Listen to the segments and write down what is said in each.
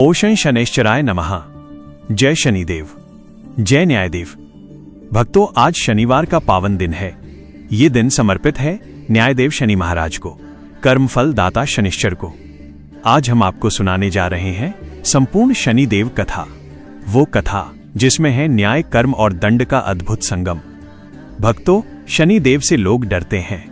Ocean शनैश्चराय नमः। जय शनिदेव, जय न्यायदेव। भक्तों, आज शनिवार का पावन दिन है। ये दिन समर्पित है न्यायदेव शनि महाराज को, कर्मफल दाता शनिश्चर को। आज हम आपको सुनाने जा रहे हैं संपूर्ण शनिदेव कथा, वो कथा जिसमें है न्याय, कर्म और दंड का अद्भुत संगम। भक्तों, शनिदेव से लोग डरते हैं,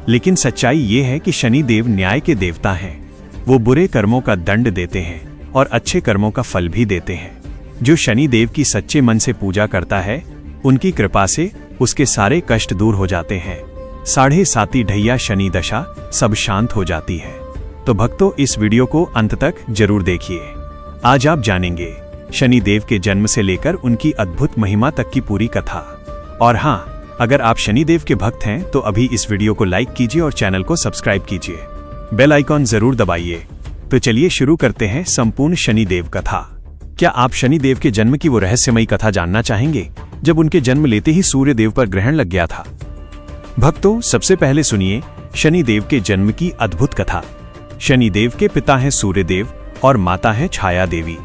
लेकिन सच्चाई ये है कि शनिदेव न्याय के देवता हैं। वो बुरे कर्मों का दंड देते हैं और अच्छे कर्मों का फल भी देते हैं। जो शनिदेव की सच्चे मन से पूजा करता है, उनकी कृपा से उसके सारे कष्ट दूर हो जाते हैं। 7.5 ढैया शनि दशा सब शांत हो जाती है। तो भक्तों, इस वीडियो को अंत तक जरूर देखिए। आज आप जानेंगे शनिदेव के जन्म से लेकर उनकी अद्भुत महिमा तक की पूरी कथा। और हाँ, अगर आप शनिदेव के भक्त हैं तो अभी इस वीडियो को लाइक कीजिए और चैनल को सब्सक्राइब कीजिए। बेल आइकॉन जरूर दबाइए। तो चलिए शुरू करते हैं संपूर्ण शनिदेव कथा। क्या आप शनिदेव के जन्म की वो रहस्यमयी कथा जानना चाहेंगे जब उनके जन्म लेते ही सूर्य देव पर ग्रहण लग गया था? भक्तों, सबसे पहले सुनिए शनिदेव के जन्म की अद्भुत कथा। शनिदेव के पिता हैं सूर्यदेव और माता है छाया देवी।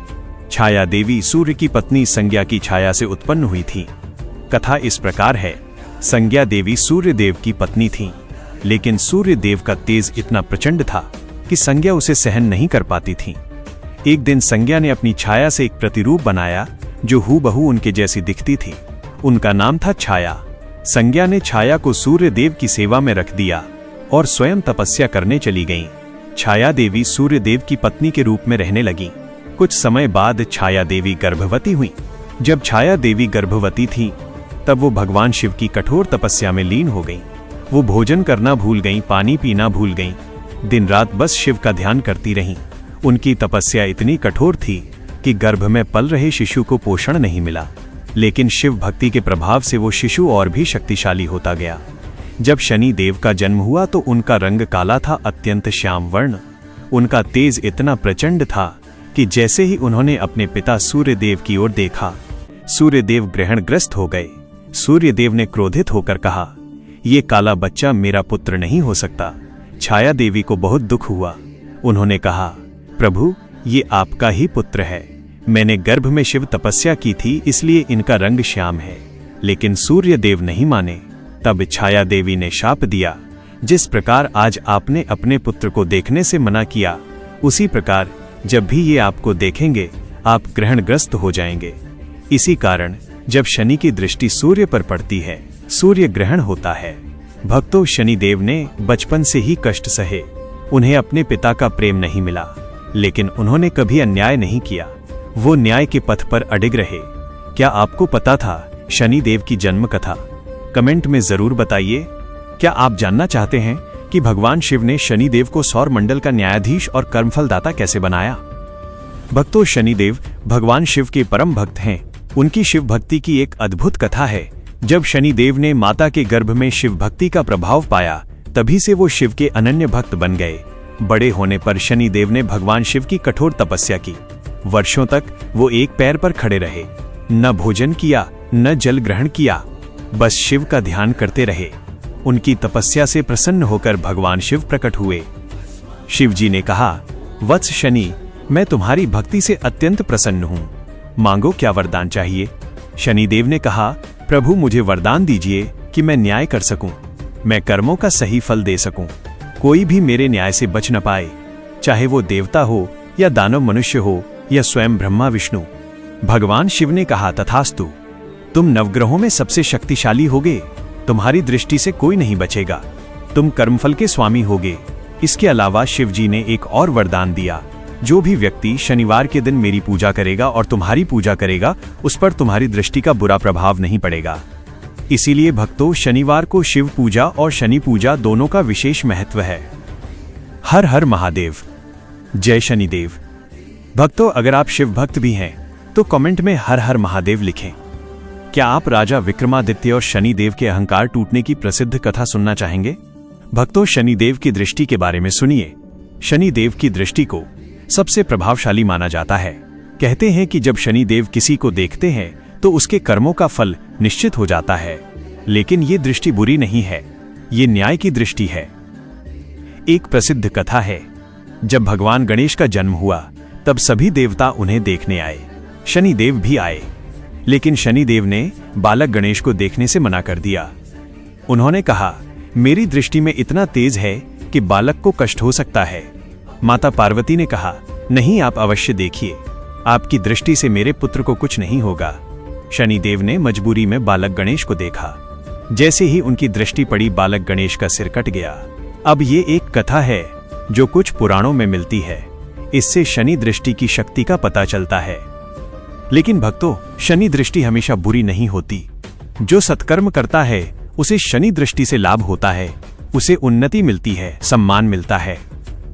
छाया देवी सूर्य की पत्नी संज्ञा की छाया से उत्पन्न हुई थी। कथा इस प्रकार है। संज्ञा देवी सूर्यदेव की पत्नी थी, लेकिन सूर्यदेव का तेज इतना प्रचंड था कि संज्ञा उसे सहन नहीं कर पाती थी। एक दिन संज्ञा ने अपनी छाया से एक प्रतिरूप बनाया जो हूबहू उनके जैसी दिखती थी। उनका नाम था छाया। संज्ञा ने छाया को सूर्यदेव की सेवा में रख दिया और स्वयं तपस्या करने चली गईं। छाया देवी सूर्यदेव की पत्नी के रूप में रहने लगी। कुछ समय बाद छाया देवी गर्भवती हुई। जब छाया देवी गर्भवती थी, तब वो भगवान शिव की कठोर तपस्या में लीन हो गईं। वो भोजन करना भूल गईं, पानी पीना भूल गईं, दिन रात बस शिव का ध्यान करती रहीं। उनकी तपस्या इतनी कठोर थी कि गर्भ में पल रहे शिशु को पोषण नहीं मिला, लेकिन शिव भक्ति के प्रभाव से वो शिशु और भी शक्तिशाली होता गया। जब शनि देव का जन्म हुआ तो उनका रंग काला था, अत्यंत श्याम वर्ण। उनका तेज इतना प्रचंड था कि जैसे ही उन्होंने अपने पिता सूर्यदेव की ओर देखा, सूर्यदेव ग्रहणग्रस्त हो गए। सूर्यदेव ने क्रोधित होकर कहा, ये काला बच्चा मेरा पुत्र नहीं हो सकता। छाया देवी को बहुत दुख हुआ। उन्होंने कहा, प्रभु, ये आपका ही पुत्र है। मैंने गर्भ में शिव तपस्या की थी, इसलिए इनका रंग श्याम है। लेकिन सूर्यदेव नहीं माने। तब छाया देवी ने शाप दिया, जिस प्रकार आज आपने अपने पुत्र को देखने से मना किया, उसी प्रकार जब भी ये आपको देखेंगे आप ग्रहणग्रस्त हो जाएंगे। इसी कारण जब शनि की दृष्टि सूर्य पर पड़ती है, सूर्य ग्रहण होता है। भक्तों, शनिदेव ने बचपन से ही कष्ट सहे। उन्हें अपने पिता का प्रेम नहीं मिला, लेकिन उन्होंने कभी अन्याय नहीं किया। वो न्याय के पथ पर अडिग रहे। क्या आपको पता था शनिदेव की जन्म कथा? कमेंट में जरूर बताइए। क्या आप जानना चाहते हैं कि भगवान शिव ने शनिदेव को सौर मंडल का न्यायाधीश और कर्मफलदाता कैसे बनाया? भक्तों, शनिदेव भगवान शिव के परम भक्त हैं। उनकी शिव भक्ति की एक अद्भुत कथा है। जब शनिदेव ने माता के गर्भ में शिव भक्ति का प्रभाव पाया, तभी से वो शिव के अनन्य भक्त बन गए। बड़े होने पर शनिदेव ने भगवान शिव की कठोर तपस्या की। वर्षों तक वो एक पैर पर खड़े रहे, न भोजन किया, न जल ग्रहण किया, बस शिव का ध्यान करते रहे। उनकी तपस्या से प्रसन्न होकर भगवान शिव प्रकट हुए। शिव जी ने कहा, वत्स शनि, मैं तुम्हारी भक्ति से अत्यंत प्रसन्न हूँ। मांगो, क्या वरदान चाहिए? शनिदेव ने कहा, प्रभु, मुझे वरदान दीजिए कि मैं न्याय कर सकूं, मैं कर्मों का सही फल दे सकूं, कोई भी मेरे न्याय से बच न पाए, चाहे वो देवता हो या दानव मनुष्य हो या स्वयं ब्रह्मा विष्णु। भगवान शिव ने कहा, तथास्तु। तुम नवग्रहों में सबसे शक्तिशाली होगे, तुम्हारी दृष्टि से कोई नहीं बचेगा, तुम कर्मफल के स्वामी होगे। इसके अलावा शिव जी ने एक और वरदान दिया, जो भी व्यक्ति शनिवार के दिन मेरी पूजा करेगा और तुम्हारी पूजा करेगा, उस पर तुम्हारी दृष्टि का बुरा प्रभाव नहीं पड़ेगा। इसीलिए भक्तों, शनिवार को शिव पूजा और शनि पूजा दोनों का विशेष महत्व है। हर हर महादेव, जय शनिदेव। भक्तों, अगर आप शिव भक्त भी हैं तो कमेंट में हर हर महादेव लिखें। क्या आप राजा विक्रमादित्य और शनिदेव के अहंकार टूटने की प्रसिद्ध कथा सुनना चाहेंगे? भक्तों, शनिदेव की दृष्टि के बारे में सुनिए। शनिदेव की दृष्टि को सबसे प्रभावशाली माना जाता है। कहते हैं कि जब शनिदेव किसी को देखते हैं तो उसके कर्मों का फल निश्चित हो जाता है। लेकिन ये दृष्टि बुरी नहीं है, ये न्याय की दृष्टि है। एक प्रसिद्ध कथा है। जब भगवान गणेश का जन्म हुआ तब सभी देवता उन्हें देखने आए। शनिदेव भी आए, लेकिन शनिदेव ने बालक गणेश को देखने से मना कर दिया। उन्होंने कहा, मेरी दृष्टि में इतना तेज है कि बालक को कष्ट हो सकता है। माता पार्वती ने कहा, नहीं, आप अवश्य देखिए, आपकी दृष्टि से मेरे पुत्र को कुछ नहीं होगा। शनिदेव ने मजबूरी में बालक गणेश को देखा। जैसे ही उनकी दृष्टि पड़ी, बालक गणेश का सिर कट गया। अब ये एक कथा है जो कुछ पुराणों में मिलती है। इससे शनि दृष्टि की शक्ति का पता चलता है। लेकिन भक्तों, शनि दृष्टि हमेशा बुरी नहीं होती। जो सत्कर्म करता है उसे शनि दृष्टि से लाभ होता है, उसे उन्नति मिलती है, सम्मान मिलता है।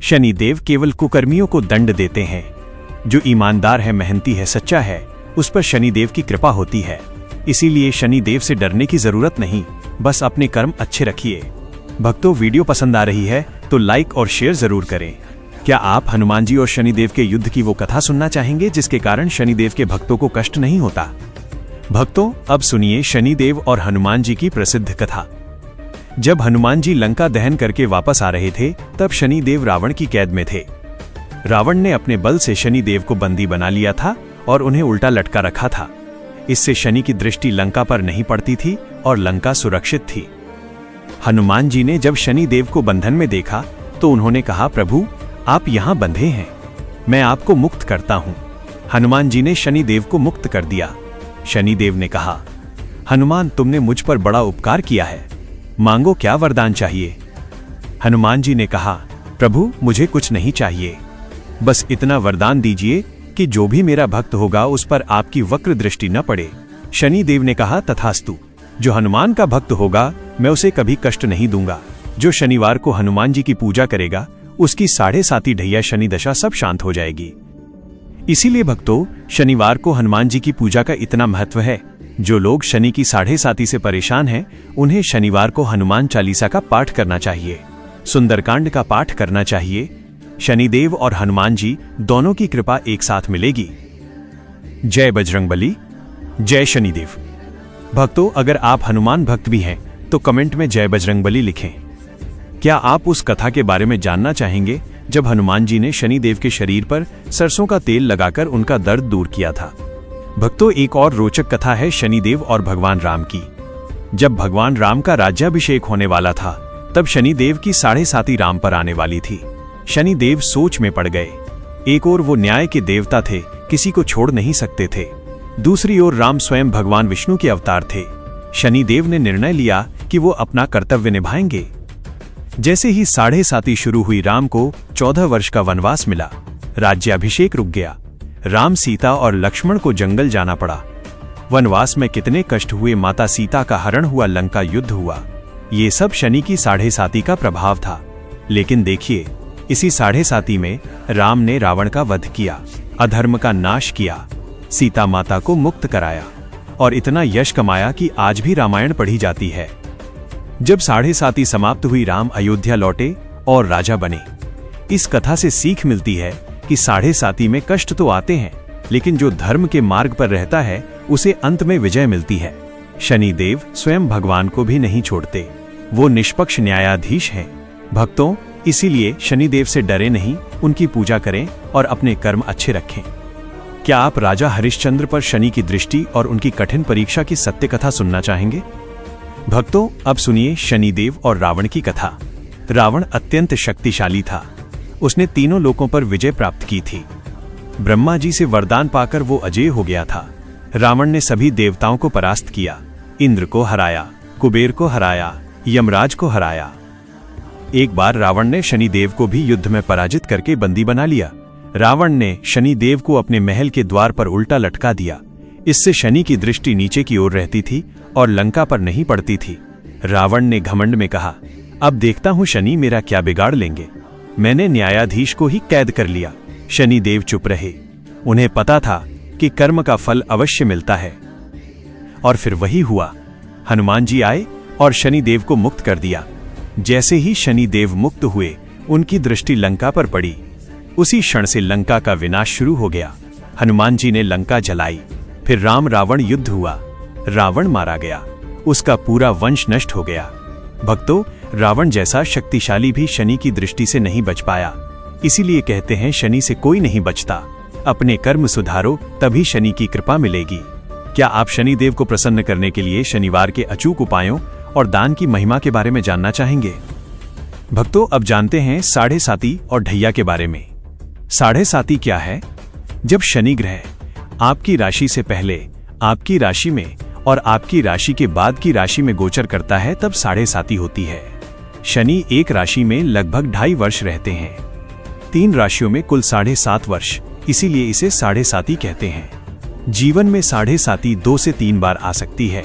शनिदेव केवल कुकर्मियों को दंड देते हैं। जो ईमानदार है, मेहनती है, सच्चा है, उस पर शनिदेव की कृपा होती है। इसीलिए शनिदेव से डरने की जरूरत नहीं, बस अपने कर्म अच्छे रखिए। भक्तों, वीडियो पसंद आ रही है तो लाइक और शेयर जरूर करें। क्या आप हनुमान जी और शनिदेव के युद्ध की वो कथा सुनना चाहेंगे जिसके कारण शनिदेव के भक्तों को कष्ट नहीं होता? भक्तों, अब सुनिए शनिदेव और हनुमान जी की प्रसिद्ध कथा। जब हनुमान जी लंका दहन करके वापस आ रहे थे, तब शनिदेव रावण की कैद में थे। रावण ने अपने बल से शनिदेव को बंदी बना लिया था और उन्हें उल्टा लटका रखा था। इससे शनि की दृष्टि लंका पर नहीं पड़ती थी और लंका सुरक्षित थी। हनुमान जी ने जब शनिदेव को बंधन में देखा तो उन्होंने कहा, प्रभु, आप यहां बंधे हैं, मैं आपको मुक्त करता हूं। हनुमान जी ने शनिदेव को मुक्त कर दिया। शनिदेव ने कहा, हनुमान, तुमने मुझ पर बड़ा उपकार किया है, मांगो, क्या वरदान चाहिए? हनुमान जी ने कहा, प्रभु, मुझे कुछ नहीं चाहिए, बस इतना वरदान दीजिए कि जो भी मेरा भक्त होगा उस पर आपकी वक्र दृष्टि न पड़े। शनिदेव ने कहा, तथास्तु। जो हनुमान का भक्त होगा मैं उसे कभी कष्ट नहीं दूंगा। जो शनिवार को हनुमान जी की पूजा करेगा उसकी 7.5 ढैया शनि दशा सब शांत हो जाएगी। इसीलिए भक्तों, शनिवार को हनुमान जी की पूजा का इतना महत्व है। जो लोग शनि की 7.5 से परेशान हैं, उन्हें शनिवार को हनुमान चालीसा का पाठ करना चाहिए, सुंदरकांड का पाठ करना चाहिए। शनिदेव और हनुमान जी दोनों की कृपा एक साथ मिलेगी। जय बजरंगबली, जय शनिदेव। भक्तों, अगर आप हनुमान भक्त भी हैं तो कमेंट में जय बजरंगबली लिखें। क्या आप उस कथा के बारे में जानना चाहेंगे जब हनुमान जी ने शनिदेव के शरीर पर सरसों का तेल लगाकर उनका दर्द दूर किया था? भक्तों, एक और रोचक कथा है शनिदेव और भगवान राम की। जब भगवान राम का राज्याभिषेक होने वाला था, तब शनिदेव की 7.5 राम पर आने वाली थी। शनिदेव सोच में पड़ गए। एक ओर वो न्याय के देवता थे, किसी को छोड़ नहीं सकते थे। दूसरी ओर राम स्वयं भगवान विष्णु के अवतार थे। शनिदेव ने निर्णय लिया कि वो अपना कर्तव्य निभाएंगे। जैसे ही 7.5 शुरू हुई, राम को 14 वर्ष का वनवास मिला। राज्याभिषेक रुक गया। राम, सीता और लक्ष्मण को जंगल जाना पड़ा। वनवास में कितने कष्ट हुए, माता सीता का हरण हुआ, लंका युद्ध हुआ। ये सब शनि की 7.5 का प्रभाव था। लेकिन देखिए, इसी 7.5 में राम ने रावण का वध किया, अधर्म का नाश किया, सीता माता को मुक्त कराया और इतना यश कमाया कि आज भी रामायण पढ़ी जाती है। जब 7.5 समाप्त हुई, राम अयोध्या लौटे और राजा बने। इस कथा से सीख मिलती है कि 7.5 में कष्ट तो आते हैं, लेकिन जो धर्म के मार्ग पर रहता है उसे अंत में विजय मिलती है। शनिदेव स्वयं भगवान को भी नहीं छोड़ते, वो निष्पक्ष न्यायाधीश हैं। भक्तों, इसीलिए शनिदेव से डरे नहीं, उनकी पूजा करें और अपने कर्म अच्छे रखें। क्या आप राजा हरिश्चंद्र पर शनि की दृष्टि और उनकी कठिन परीक्षा की सत्य कथा सुनना चाहेंगे? भक्तों, अब सुनिए शनिदेव और रावण की कथा। रावण अत्यंत शक्तिशाली था। उसने तीनों लोकों पर विजय प्राप्त की थी। ब्रह्मा जी से वरदान पाकर वो अजेय हो गया था। रावण ने सभी देवताओं को परास्त किया, इंद्र को हराया, कुबेर को हराया, यमराज को हराया। एक बार रावण ने शनिदेव को भी युद्ध में पराजित करके बंदी बना लिया। रावण ने शनिदेव को अपने महल के द्वार पर उल्टा लटका दिया। इससे शनि की दृष्टि नीचे की ओर रहती थी और लंका पर नहीं पड़ती थी। रावण ने घमंड में कहा, अब देखता हूं शनि मेरा क्या बिगाड़ लेंगे। मैंने न्यायाधीश को ही कैद कर लिया। शनिदेव चुप रहे। उन्हें पता था कि कर्म का फल अवश्य मिलता है। और फिर वही हुआ। हनुमान जी आए और शनिदेव को मुक्त कर दिया। जैसे ही शनिदेव मुक्त हुए, उनकी दृष्टि लंका पर पड़ी। उसी क्षण से लंका का विनाश शुरू हो गया। हनुमान जी ने लंका जलाई। फिर राम रावण युद्ध हुआ। रावण मारा गया, उसका पूरा वंश नष्ट हो गया। भक्तों, रावण जैसा शक्तिशाली भी शनि की दृष्टि से नहीं बच पाया। इसीलिए कहते हैं शनि से कोई नहीं बचता। अपने कर्म सुधारो, तभी शनि की कृपा मिलेगी। क्या आप शनिदेव को प्रसन्न करने के लिए शनिवार के अचूक उपायों और दान की महिमा के बारे में जानना चाहेंगे? भक्तों, अब जानते हैं साढ़े साती और ढैया के बारे में। साढ़े साती क्या है? जब शनि ग्रह आपकी राशि से पहले आपकी राशि में और आपकी राशि के बाद की राशि में गोचर करता है, तब साढ़े साती होती है। शनि एक राशि में लगभग 2.5 वर्ष रहते हैं। 3 राशियों में कुल 7.5 वर्ष, इसीलिए इसे साढ़े साती कहते हैं। जीवन में साढ़े साती 2 से 3 बार आ सकती है।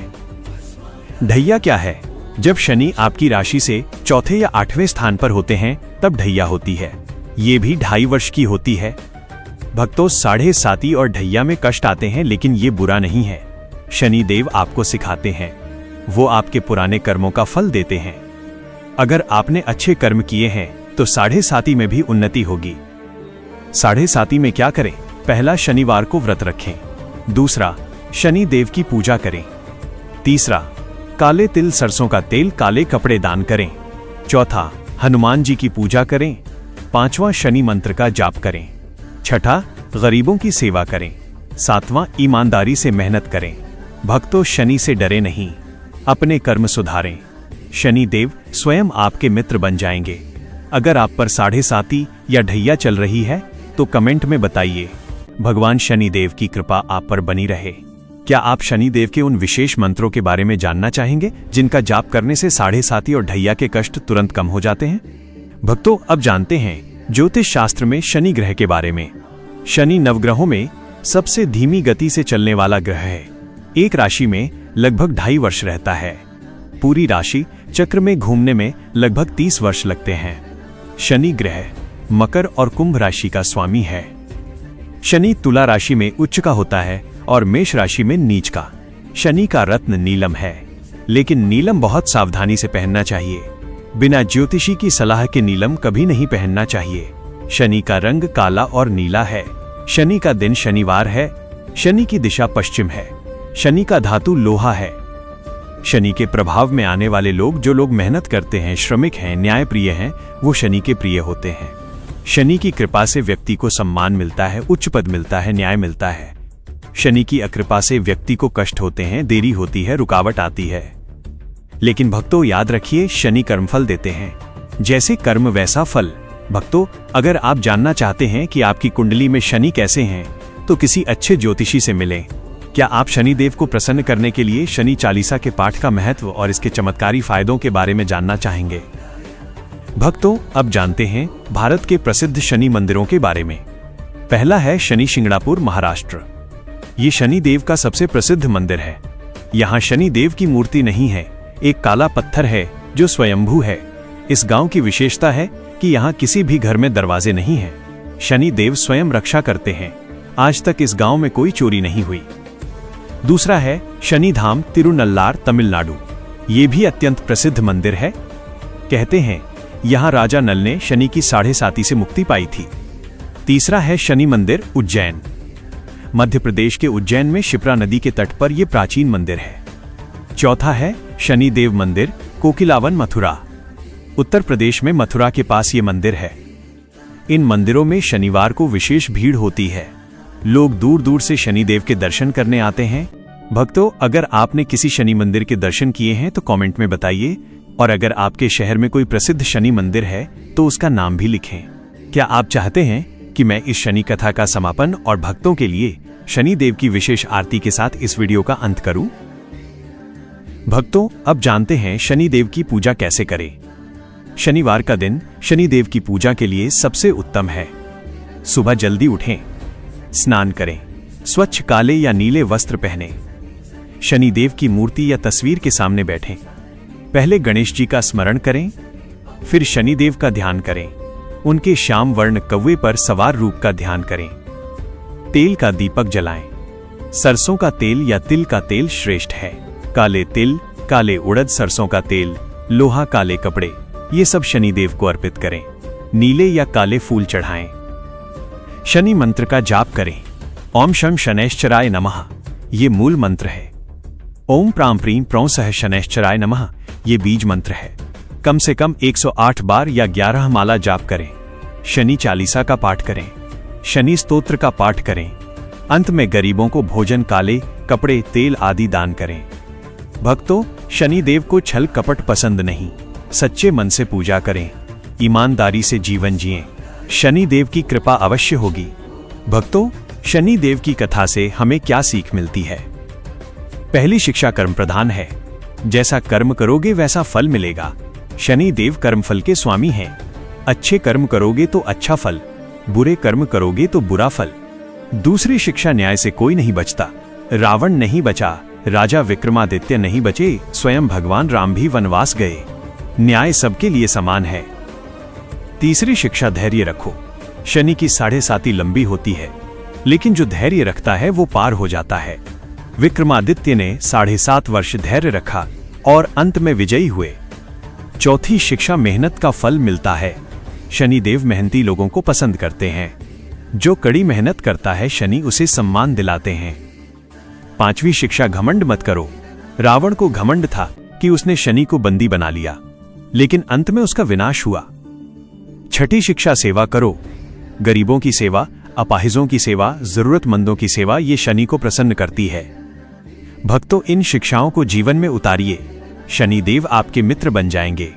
ढैया क्या है? जब शनि आपकी राशि से चौथे या 8वें स्थान पर होते हैं, तब ढैया होती है। ये भी 2.5 वर्ष की होती है। भक्तों, साढ़े साती और ढैया में कष्ट आते हैं, लेकिन ये बुरा नहीं है। शनि देव आपको सिखाते हैं, वो आपके पुराने कर्मों का फल देते हैं। अगर आपने अच्छे कर्म किए हैं तो साढ़े साती में भी उन्नति होगी। साढ़े साती में क्या करें? पहला, शनिवार को व्रत रखें। दूसरा, शनि देव की पूजा करें। तीसरा, काले तिल सरसों का तेल काले कपड़े दान करें। चौथा, हनुमान जी की पूजा करें। पांचवा, शनि मंत्र का जाप करें। छठा, गरीबों की सेवा करें। सातवां, ईमानदारी से मेहनत करें। भक्तों, शनि से डरे नहीं, अपने कर्म सुधारें। शनि देव स्वयं आपके मित्र बन जाएंगे। अगर आप पर साढ़े साती या ढैया चल रही है तो कमेंट में बताइए। भगवान शनि देव की कृपा आप पर बनी रहे। क्या आप शनि देव के उन विशेष मंत्रों के बारे में जानना चाहेंगे जिनका जाप करने से साढ़े साती और ढैया के कष्ट तुरंत कम हो जाते हैं? भक्तों, अब जानते हैं ज्योतिष शास्त्र में शनि ग्रह के बारे में। शनि नवग्रहों में सबसे धीमी गति से चलने वाला ग्रह है। एक राशि में लगभग 2.5 वर्ष रहता है। पूरी राशि चक्र में घूमने में लगभग 30 वर्ष लगते हैं। शनि ग्रह मकर और कुंभ राशि का स्वामी है। शनि तुला राशि में उच्च का होता है और मेष राशि में नीच का। शनि का रत्न नीलम है, लेकिन नीलम बहुत सावधानी से पहनना चाहिए। बिना ज्योतिषी की सलाह के नीलम कभी नहीं पहनना चाहिए। शनि का रंग काला और नीला है। शनि का दिन शनिवार है। शनि की दिशा पश्चिम है। शनि का धातु लोहा है। शनि के प्रभाव में आने वाले लोग, जो लोग मेहनत करते हैं, श्रमिक हैं, न्यायप्रिय हैं, वो शनि के प्रिय होते हैं। शनि की कृपा से व्यक्ति को सम्मान मिलता है, उच्च पद मिलता है, न्याय मिलता है। शनि की अकृपा से व्यक्ति को कष्ट होते हैं, देरी होती है, रुकावट आती है। लेकिन भक्तों, याद रखिए, शनि कर्मफल देते हैं। जैसे कर्म वैसा फल। भक्तों, अगर आप जानना चाहते हैं कि आपकी कुंडली में शनि कैसे हैं, तो किसी अच्छे ज्योतिषी से मिलें। क्या आप शनिदेव को प्रसन्न करने के लिए शनि चालीसा के पाठ का महत्व और इसके चमत्कारी फायदों के बारे में जानना चाहेंगे? भक्तों, अब जानते हैं भारत के प्रसिद्ध शनि मंदिरों के बारे में। पहला है शनि शिंगणापुर, महाराष्ट्र। ये शनिदेव का सबसे प्रसिद्ध मंदिर है। यहाँ शनिदेव की मूर्ति नहीं है, एक काला पत्थर है जो स्वयंभू है। इस गांव की विशेषता है कि यहाँ किसी भी घर में दरवाजे नहीं हैं। शनिदेव स्वयं रक्षा करते हैं। आज तक इस गांव में कोई चोरी नहीं हुई। दूसरा है शनिधाम, तिरुनल्लार, तमिलनाडु। ये भी अत्यंत प्रसिद्ध मंदिर है। कहते हैं यहाँ राजा नल ने शनि की साढ़े साती से मुक्ति पाई थी। तीसरा है शनि मंदिर, उज्जैन। मध्य प्रदेश के उज्जैन में शिप्रा नदी के तट पर यह प्राचीन मंदिर है। चौथा है शनिदेव मंदिर, कोकिलावन, मथुरा। उत्तर प्रदेश में मथुरा के पास ये मंदिर है। इन मंदिरों में शनिवार को विशेष भीड़ होती है। लोग दूर दूर से शनिदेव के दर्शन करने आते हैं। भक्तों, अगर आपने किसी शनि मंदिर के दर्शन किए हैं तो कमेंट में बताइए, और अगर आपके शहर में कोई प्रसिद्ध शनि मंदिर है तो उसका नाम भी लिखें। क्या आप चाहते हैं कि मैं इस शनि कथा का समापन और भक्तों के लिए शनिदेव की विशेष आरती के साथ इस वीडियो का अंत करूं? भक्तों, अब जानते हैं शनिदेव की पूजा कैसे करें। शनिवार का दिन शनिदेव की पूजा के लिए सबसे उत्तम है। सुबह जल्दी उठें, स्नान करें, स्वच्छ काले या नीले वस्त्र पहनें, शनिदेव की मूर्ति या तस्वीर के सामने बैठें। पहले गणेश जी का स्मरण करें, फिर शनिदेव का ध्यान करें। उनके श्याम वर्ण कौवे पर सवार रूप का ध्यान करें। तेल का दीपक जलाएं। सरसों का तेल या तिल का तेल श्रेष्ठ है। काले तिल, काले उड़द, सरसों का तेल, लोहा, काले कपड़े, ये सब शनिदेव को अर्पित करें। नीले या काले फूल चढ़ाएं। शनि मंत्र का जाप करें। ओम शं शनैश्चराय नमः, ये मूल मंत्र है। ओम प्रां प्रीं प्रौं सह शनैश्चराय नमः, ये बीज मंत्र है। कम से कम 108 बार या 11 माला जाप करें। शनि चालीसा का पाठ करें। शनि स्तोत्र का पाठ करें। अंत में गरीबों को भोजन, काले कपड़े, तेल आदि दान करें। भक्तों, शनि देव को छल कपट पसंद नहीं। सच्चे मन से पूजा करें, ईमानदारी से जीवन जिएं। शनि देव की कृपा अवश्य होगी। भक्तों, शनि देव की कथा से हमें क्या सीख मिलती है? पहली शिक्षा कर्म प्रधान है। जैसा कर्म करोगे वैसा फल मिलेगा। शनि देव कर्मफल के स्वामी हैं। अच्छे कर्म करोगे तो अच्छा फल, बुरे कर्म करोगे तो बुरा फल। दूसरी शिक्षा, न्याय से कोई नहीं बचता। रावण नहीं बचा, राजा विक्रमादित्य नहीं बचे, स्वयं भगवान राम भी वनवास गए। न्याय सबके लिए समान है। तीसरी शिक्षा, धैर्य रखो। शनि की 7.5 लंबी होती है, लेकिन जो धैर्य रखता है वो पार हो जाता है। विक्रमादित्य ने 7.5 वर्ष धैर्य रखा और अंत में विजयी हुए। चौथी शिक्षा, मेहनत का फल मिलता है। शनि देव मेहनती लोगों को पसंद करते हैं। जो कड़ी मेहनत करता है शनि उसे सम्मान दिलाते हैं। पांचवी शिक्षा, घमंड मत करो। रावण को घमंड था कि उसने शनि को बंदी बना लिया, लेकिन अंत में उसका विनाश हुआ। छठी शिक्षा, सेवा करो। गरीबों की सेवा, अपाहिजों की सेवा, जरूरतमंदों की सेवा ये शनि को प्रसन्न करती है। भक्तों, इन शिक्षाओं को जीवन में उतारिए। शनि देव आपके मित्र बन जाएंगे।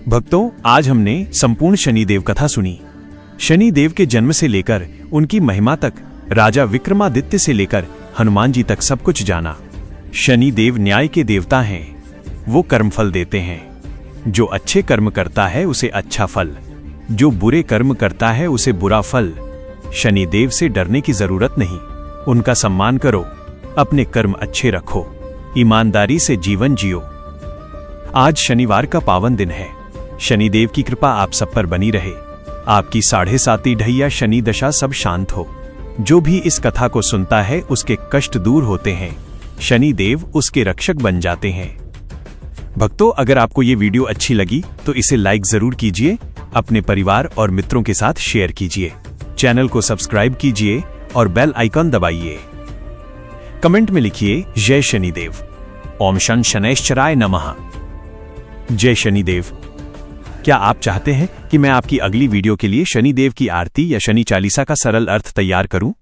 भक्तों, आज हमने संपूर्ण शनि देव कथा सुनी। शनि देव के जन्म से लेकर उनकी महिमा तक, राजा विक्रमादित्य से लेकर हनुमान जी तक सब कुछ जाना। शनि देव न्याय के देवता हैं। वो कर्मफल देते हैं। जो अच्छे कर्म करता है उसे अच्छा फल, जो बुरे कर्म करता है उसे बुरा फल। शनि देव से डरने की जरूरत नहीं, उनका सम्मान करो, अपने कर्म अच्छे रखो, ईमानदारी से जीवन जियो। आज शनिवार का पावन दिन है। शनिदेव की कृपा आप सब पर बनी रहे। आपकी 7.5 ढैया शनि दशा सब शांत हो। जो भी इस कथा को सुनता है उसके कष्ट दूर होते हैं। शनि देव उसके रक्षक बन जाते हैं। भक्तों, अगर आपको ये वीडियो अच्छी लगी तो इसे लाइक जरूर कीजिए, अपने परिवार और मित्रों के साथ शेयर कीजिए, चैनल को सब्सक्राइब कीजिए और बेल आइकॉन दबाइए। कमेंट में लिखिए जय शनिदेव। ओम शन शनैश्चराय नमः। जय शनिदेव। क्या आप चाहते हैं कि मैं आपकी अगली वीडियो के लिए शनिदेव की आरती या शनि चालीसा का सरल अर्थ तैयार करूं?